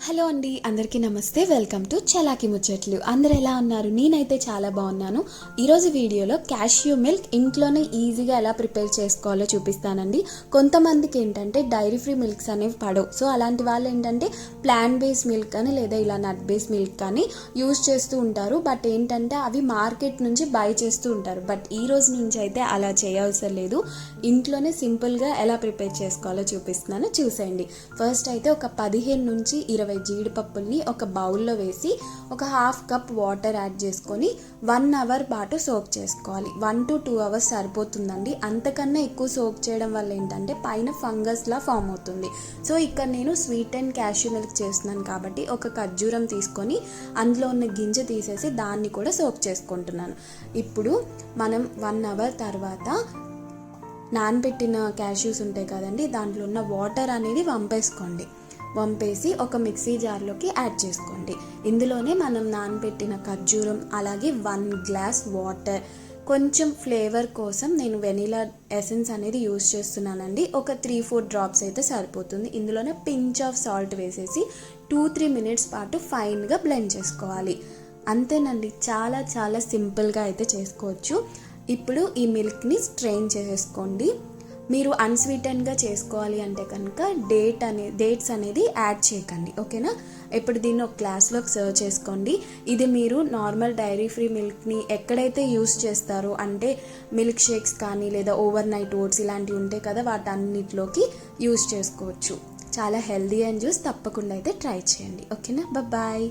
Hello అండి, అందరికీ నమస్తే. వెల్కమ్ టు చలాకి ముచ్చట్లు. అందరు ఎలా ఉన్నారు? నేనైతే చాలా బాగున్నాను. ఈరోజు వీడియోలో క్యాష్యూ మిల్క్ ఇంట్లోనే ఈజీగా ఎలా ప్రిపేర్ చేసుకోవాలో చూపిస్తానండి. కొంతమందికి ఏంటంటే డైరీ ఫ్రీ మిల్క్స్ అనేవి పడవు. సో అలాంటి వాళ్ళు ఏంటంటే ప్లాంట్ బేస్ మిల్క్ కానీ లేదా ఇలా నట్ బేస్ మిల్క్ కానీ యూజ్ చేస్తూ ఉంటారు. బట్ ఏంటంటే అవి మార్కెట్ నుంచి బై చేస్తూ ఉంటారు. బట్ ఈ రోజు నుంచి అయితే అలా చేయవసరం లేదు. ఇంట్లోనే సింపుల్గా ఎలా ప్రిపేర్ చేసుకోవాలో చూపిస్తున్నాను, చూసేయండి. ఫస్ట్ అయితే ఒక 15 నుంచి 20 జీడిపప్పుల్ని ఒక బౌల్లో వేసి ఒక హాఫ్ కప్ వాటర్ యాడ్ చేసుకొని 1 అవర్ పాటు సోక్ చేసుకోవాలి. 1 to 2 అవర్స్ సరిపోతుందండి. అంతకన్నా ఎక్కువ సోక్ చేయడం వల్ల ఏంటంటే పైన ఫంగస్లా ఫామ్ అవుతుంది. సో ఇక్కడ నేను స్వీట్ అండ్ క్యాష్యూ మిల్క్ చేస్తున్నాను కాబట్టి ఒక ఖర్జూరం తీసుకొని అందులో ఉన్న గింజ తీసేసి దాన్ని కూడా సోక్ చేసుకుంటున్నాను. ఇప్పుడు మనం 1 అవర్ తర్వాత నానబెట్టిన క్యాష్యూస్ ఉంటాయి కదండి, దాంట్లో ఉన్న వాటర్ అనేది వంపేసి ఒక మిక్సీ జార్లోకి యాడ్ చేసుకోండి. ఇందులోనే మనం నానబెట్టిన ఖర్జూరం అలాగే 1 గ్లాస్ వాటర్, కొంచెం ఫ్లేవర్ కోసం నేను వెనిలా ఎసెన్స్ అనేది యూజ్ చేస్తున్నానండి. ఒక 3-4 డ్రాప్స్ అయితే సరిపోతుంది. ఇందులోనే పించ్ ఆఫ్ సాల్ట్ వేసేసి 2-3 మినిట్స్ పాటు ఫైన్గా బ్లెండ్ చేసుకోవాలి. అంతేనండి, చాలా చాలా సింపుల్గా అయితే చేసుకోవచ్చు. ఇప్పుడు ఈ మిల్క్ని స్ట్రెయిన్ చేసేసుకోండి. మీరు అన్స్వీటన్గా చేసుకోవాలి అంటే కనుక డేట్స్ అనేది యాడ్ చేయకండి, ఓకేనా. ఇప్పుడు దీన్ని ఒక గ్లాస్లోకి సర్వ్ చేసుకోండి. ఇది మీరు నార్మల్ డైరీ ఫ్రీ మిల్క్ని ఎక్కడైతే యూస్ చేస్తారో అంటే మిల్క్ షేక్స్ కానీ లేదా ఓవర్ నైట్ ఓట్స్ ఇలాంటివి ఉంటాయి కదా, వాటన్నిటిలోకి యూస్ చేసుకోవచ్చు. చాలా హెల్దీ అండ్ జ్యూస్, తప్పకుండా అయితే ట్రై చేయండి, ఓకేనా. బాయ్.